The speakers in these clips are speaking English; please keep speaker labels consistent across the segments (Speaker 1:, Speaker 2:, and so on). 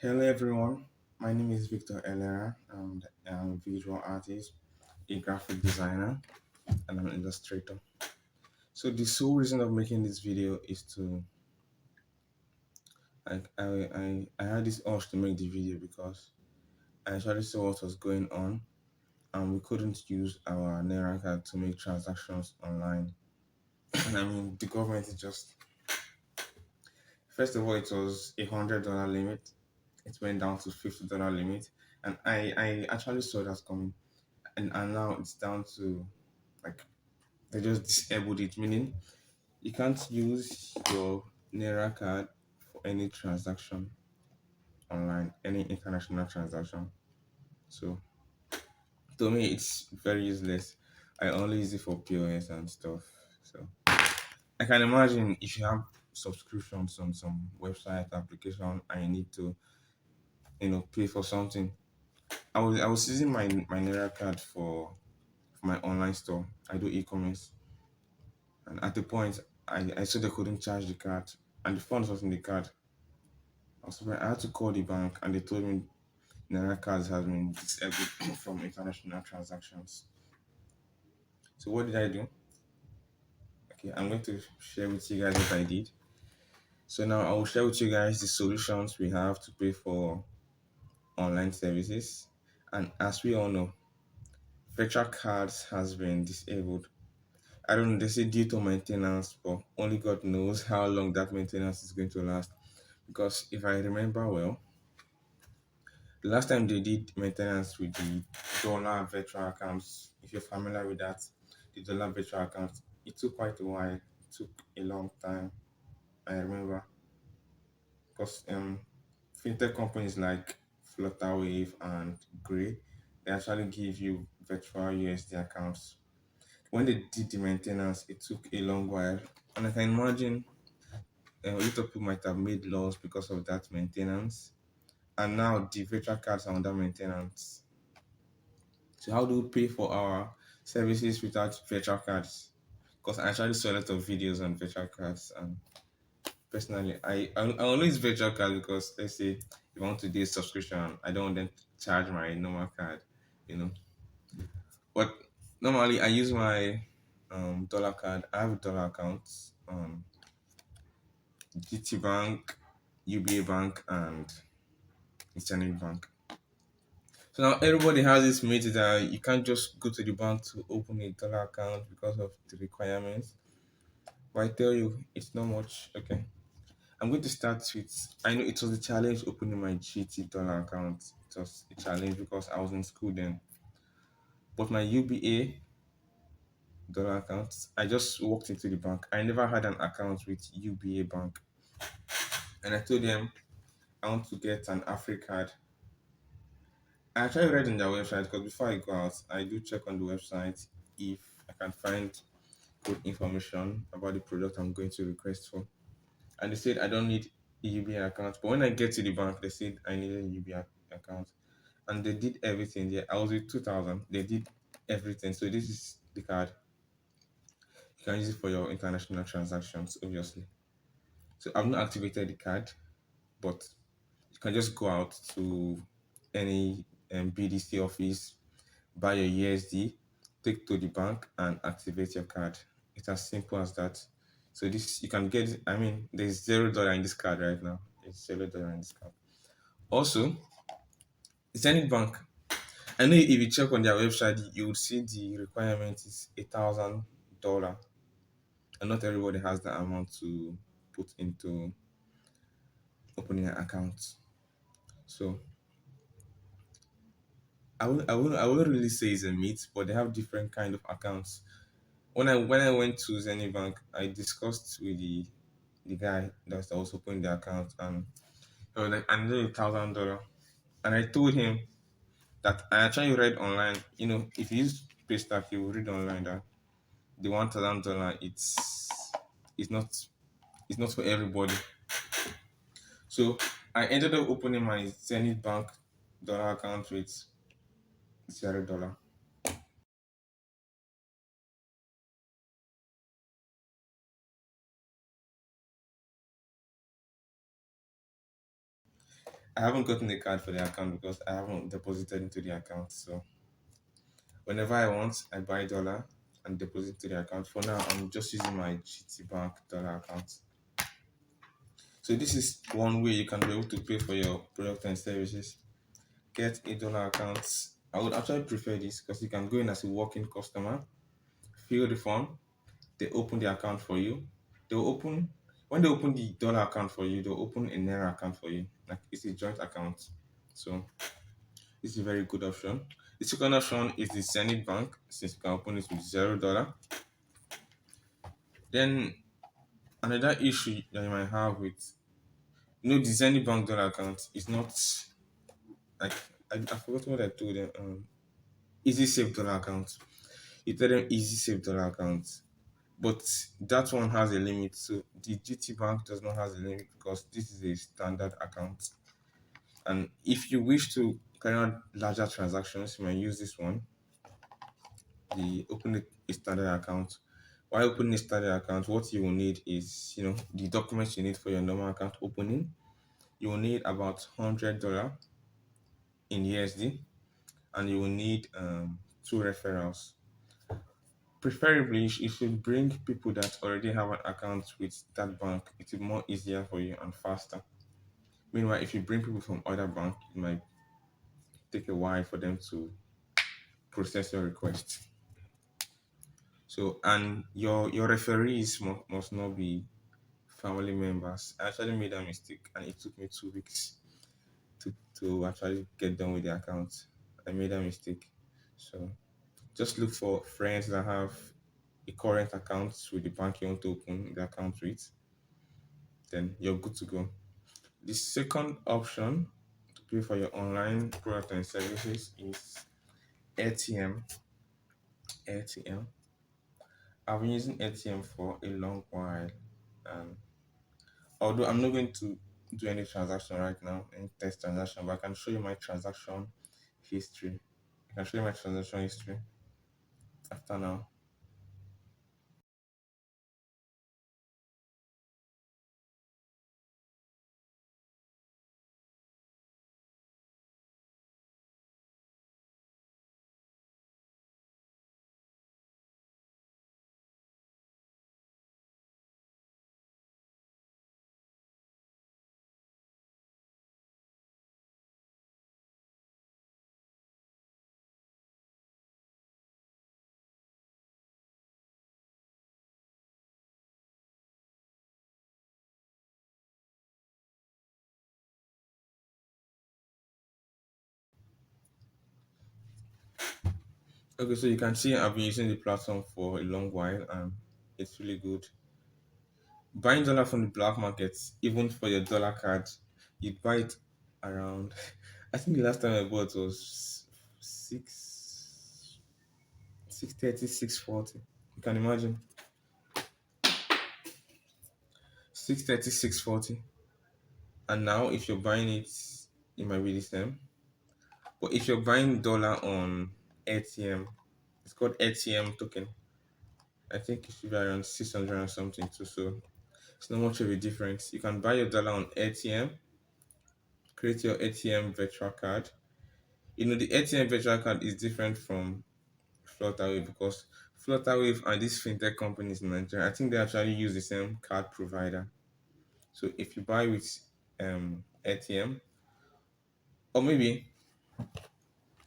Speaker 1: Hello everyone, my name is Victor Elera. I'm a visual artist, a graphic designer, and I'm an illustrator. So the sole reason of making this video is to I had this urge to make the video because I actually saw what was going on and we couldn't use our Naira card to make transactions online. And the government is just first of all it was $100 limit. It went down to $50 limit. And I actually saw that coming. And now it's down to like they just disabled it, meaning you can't use your Naira card for any transaction online, any international transaction. So to me, it's very useless. I only use it for POS and stuff. So I can imagine if you have subscriptions on some website application and you need to, pay for something. I was using my Naira card for my online store. I do e-commerce. And at the point, I saw they couldn't charge the card, and the funds was in the card. I had to call the bank, and they told me Naira cards has been disabled from international transactions. So what did I do? Okay, I'm going to share with you guys what I did. So now I will share with you guys the solutions we have to pay for online services. And as we all know, virtual cards has been disabled. I don't know, they say due to maintenance, but only God knows how long that maintenance is going to last. Because if I remember well, the last time they did maintenance with the dollar virtual accounts, if you're familiar with that, the dollar virtual accounts, it took quite a while. It took a long time. I remember because fintech companies like Flutterwave and Gray, they actually give you virtual USD accounts. When they did the maintenance, it took a long while, and I can imagine a lot of people might have made loss because of that maintenance. And now the virtual cards are under maintenance. So how do we pay for our services without virtual cards? Because I actually saw a lot of videos on virtual cards, and personally, I only use virtual card because let's say if I want to do a subscription, I don't want them to charge my normal card, you know. But normally I use my dollar card. I have a dollar account, GT Bank, UBA Bank, and Zenith Bank. So now everybody has this mate that you can't just go to the bank to open a dollar account because of the requirements. But I tell you, it's not much. Okay. I'm going to start with I know it was a challenge opening my GT dollar account. It was a challenge because I was in school then. But my UBA dollar account, I just walked into the bank. I never had an account with UBA Bank. And I told them I want to get an Africard. I actually read on their website because before I go out, I do check on the website if I can find good information about the product I'm going to request for. And they said I don't need a UBI account. But when I get to the bank, they said I needed a UBI account. And they did everything there. I was with 2000. They did everything. So this is the card. You can use it for your international transactions, obviously. So I've not activated the card, but you can just go out to any BDC office, buy your USD, take to the bank and activate your card. It's as simple as that. So this you can get. There's $0 in this card right now. There's $0 in this card. Also, Zenith Bank. I know if you check on their website, you would see the requirement is $1,000, and not everybody has the amount to put into opening an account. So I wouldn't really say it's a myth, but they have different kind of accounts. When I went to Zenith Bank, I discussed with the guy that was opening the account, and he was like, I need $1,000, and I told him that I actually read online. If you use Paystack, you will read online that the $1,000 it's not for everybody. So I ended up opening my Zenith Bank dollar account with $0. I haven't gotten a card for the account because I haven't deposited into the account. So whenever I want, I buy dollar and deposit to the account. For now, I'm just using my GT Bank dollar account. So this is one way you can be able to pay for your product and services. Get a dollar account. I would actually prefer this because you can go in as a working customer, fill the form, they open the account for you. They'll open when they open the dollar account for you, they'll open a Naira account for you. Like it's a joint account. So this is a very good option. The second option is the Zenith Bank, since you can open it with $0. Then another issue that you might have with the Zenith Bank dollar account is not like I forgot what I told them. Easy Safe dollar account. You tell them Easy Safe dollar account, but that one has a limit. So the GT Bank does not have a limit because this is a standard account. And if you wish to carry out larger transactions, you might use this one. The open a standard account. While opening a standard account, what you will need is the documents you need for your normal account opening. You will need about $100 in USD, and you will need two referrals. Preferably, you should bring people that already have an account with that bank. It's more easier for you and faster. Meanwhile, if you bring people from other bank, it might take a while for them to process your request. So, and your referees must not be family members. I actually made a mistake, and it took me 2 weeks to actually get done with the account. I made a mistake. So just look for friends that have a current account with the bank you want to open the account with, then you're good to go. The second option to pay for your online product and services is Airtm. Airtm. I've been using Airtm for a long while, and although I'm not going to do any transaction right now, any test transaction, but I can show you my transaction history. I can show you my transaction history after now. Okay, so you can see I've been using the platform for a long while, and it's really good. Buying dollar from the black market, even for your dollar card, you buy it around. I think the last time I bought was 630, 640. You can imagine 630, 640. And now, if you're buying it, it might be the same. But if you're buying dollar on ATM, it's called ATM token. I think it should be around 600 or something too. So it's not much of a difference. You can buy your dollar on ATM, create your ATM virtual card. The ATM virtual card is different from Flutterwave because Flutterwave and these fintech companies in Nigeria, I think they actually use the same card provider. So if you buy with ATM, or maybe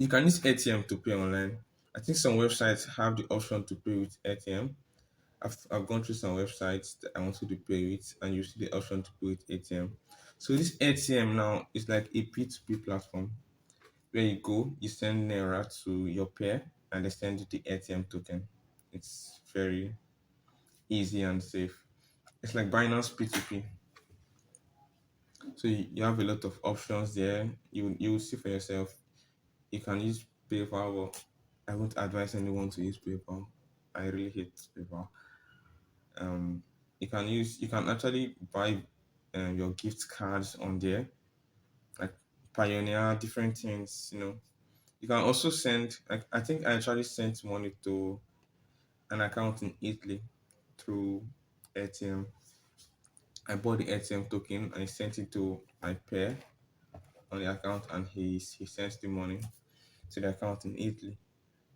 Speaker 1: you can use ATM to pay online. I think some websites have the option to pay with ATM. I've gone through some websites that I wanted to pay with, and you see the option to pay with ATM. So this ATM now is like a P2P platform where you go, you send Naira to your pair, and they send you the ATM token. It's very easy and safe. It's like Binance P2P. So you have a lot of options there. You will see for yourself. You can use PayPal, but I won't advise anyone to use PayPal. I really hate PayPal. Um, you can actually buy your gift cards on there, like Pioneer, different things. You can also send. Like I think I actually sent money to an account in Italy through ATM. I bought the ATM token and I sent it to my pair. on the account and he sends the money to the account in Italy.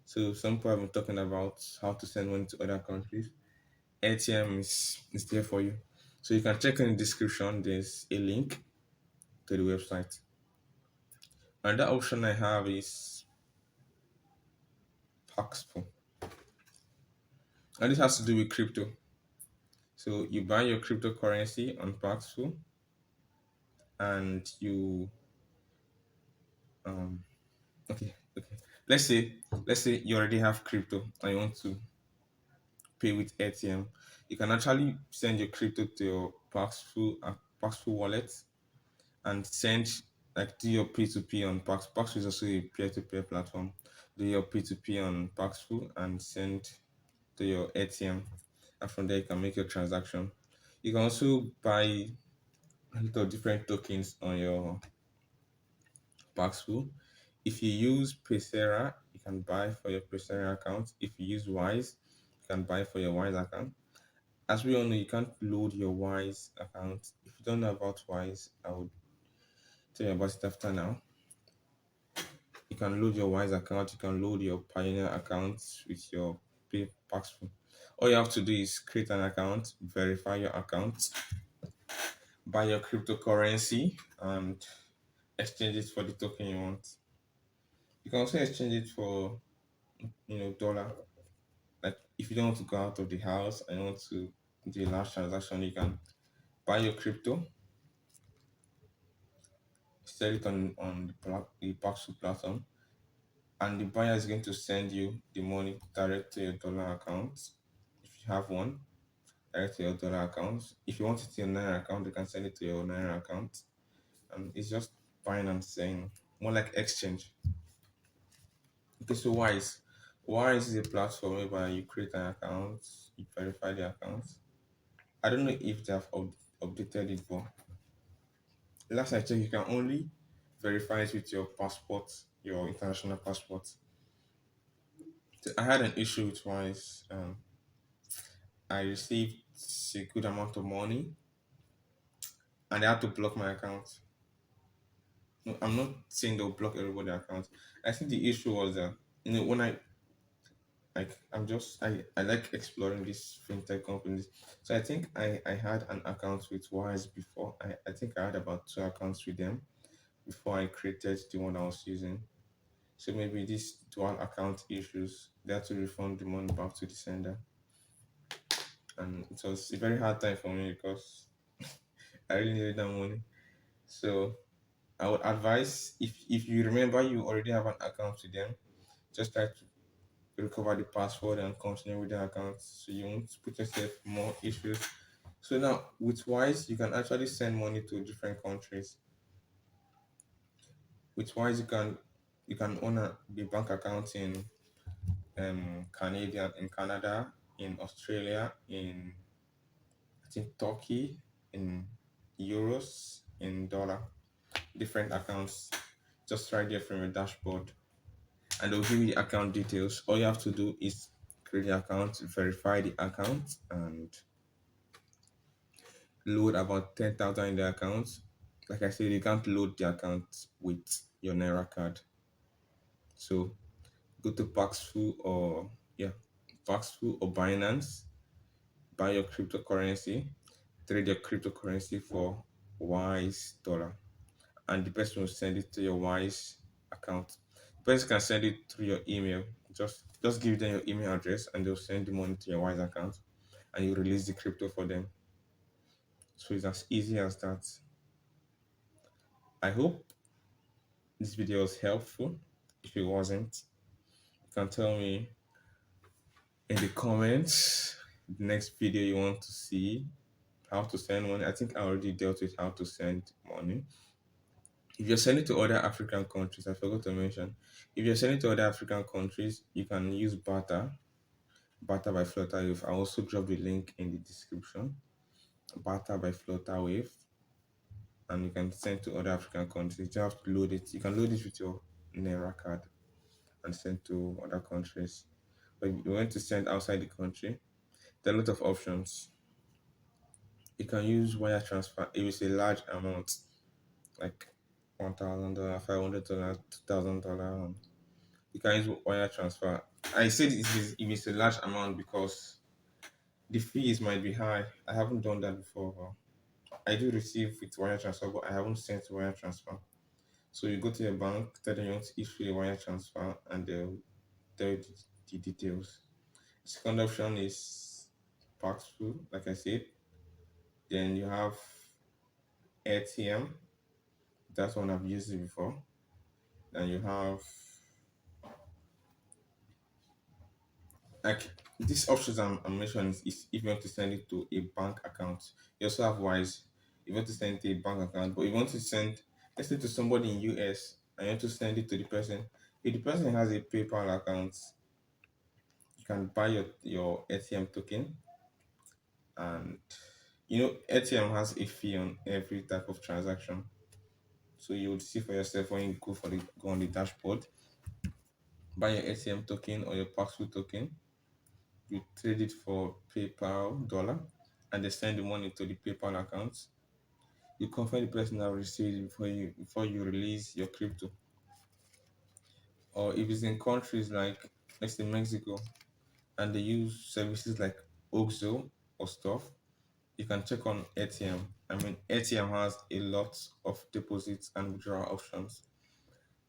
Speaker 1: So some people have been talking about how to send money to other countries. ATM is there for you. So you can check in the description. There's a link to the website. Another option I have is Paxful. And this has to do with crypto. So you buy your cryptocurrency on Paxful and you um okay. Let's say you already have crypto and you want to pay with ATM. You can actually send your crypto to your Paxful wallet and send like do your P2P on Pax. Paxful is also a peer-to-peer platform. Do your P2P on Paxful and send to your ATM, and from there you can make your transaction. You can also buy a lot of different tokens on your Paxful. If you use Pacera, you can buy for your Pacera account. If you use Wise, you can buy for your Wise account. As we all know, you can't load your Wise account. If you don't know about Wise, I would tell you about it after now. You can load your Wise account, you can load your Pioneer account with your Paxful. All you have to do is create an account, verify your account, buy your cryptocurrency, and exchange it for the token you want. You can also exchange it for dollar. Like if you don't want to go out of the house and you want to do a large transaction, you can buy your crypto, sell it on the Paxful platform, and the buyer is going to send you the money direct to your dollar account if you have one, direct to your dollar account. If you want it to your Naira account, you can send it to your Naira account. And it's just buying and selling, more like exchange. Okay, so Wise is a platform whereby you create an account, you verify the account. I don't know if they have updated it, but last I checked, you can only verify it with your passport, your international passport. So I had an issue with Wise. I received a good amount of money and they had to block my account. No, I'm not saying they'll block everybody's account. I think the issue was that when I like exploring these fintech companies. So I think I had an account with Wise before. I think I had about two accounts with them before I created the one I was using. So maybe these dual account issues, they had to refund the money back to the sender. And it was a very hard time for me because I really needed that money. So I would advise if you remember you already have an account with them, just try to recover the password and continue with the account so you won't put yourself more issues. So now with Wise, you can actually send money to different countries. With Wise, you can own the bank account in in Canada, in Australia, in I think Turkey, in euros, in dollar, different accounts. Just right there from your dashboard, and they'll give you the account details. All you have to do is create the account, verify the account, and load about 10,000 in the account. Like I said, you can't load the account with your Naira card. So go to Paxful or Binance, buy your cryptocurrency, trade your cryptocurrency for Wise dollar, and the person will send it to your Wise account. The person can send it through your email. Just give them your email address, and they'll send the money to your Wise account, and you release the crypto for them. So it's as easy as that. I hope this video was helpful. If it wasn't, you can tell me in the comments the next video you want to see, how to send money. I think I already dealt with how to send money. If you're sending to other African countries, I forgot to mention, if you're sending to other African countries, you can use Barter by Flutterwave. I also drop the link in the description. Barter by Flutterwave, and you can send to other African countries. You have to load it. You can load it with your Naira card and send to other countries. But if you want to send outside the country, there are a lot of options. You can use wire transfer if it's a large amount, like $1,000, $500, $2,000. You can use wire transfer. I said if it's a large amount because the fees might be high. I haven't done that before. But I do receive with wire transfer, but I haven't sent wire transfer. So you go to your bank, tell them you want to issue a wire transfer, and they'll tell you the details. Second option is Paxful, like I said. Then you have Airtm. That's one I've used it before. Then you have like these options I'm mentioning is if you want to send it to a bank account. You also have Wise. If you want to send it to a bank account, but if you want to send, let's say to somebody in US and you want to send it to the person, if the person has a PayPal account, you can buy your ATM token, and ATM has a fee on every type of transaction. So you would see for yourself when you go on the dashboard, buy your ATM token or your Paxful token, you trade it for PayPal dollar, and they send the money to the PayPal account. You confirm the person that received it before you release your crypto. Or if it's in countries like let's say Mexico and they use services like Oxo or stuff, you can check on ATM. I mean, ATM has a lot of deposits and withdrawal options.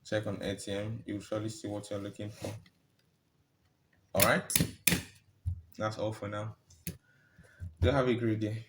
Speaker 1: Check on ATM, you'll surely see what you're looking for. All right, that's all for now. Do have a great day.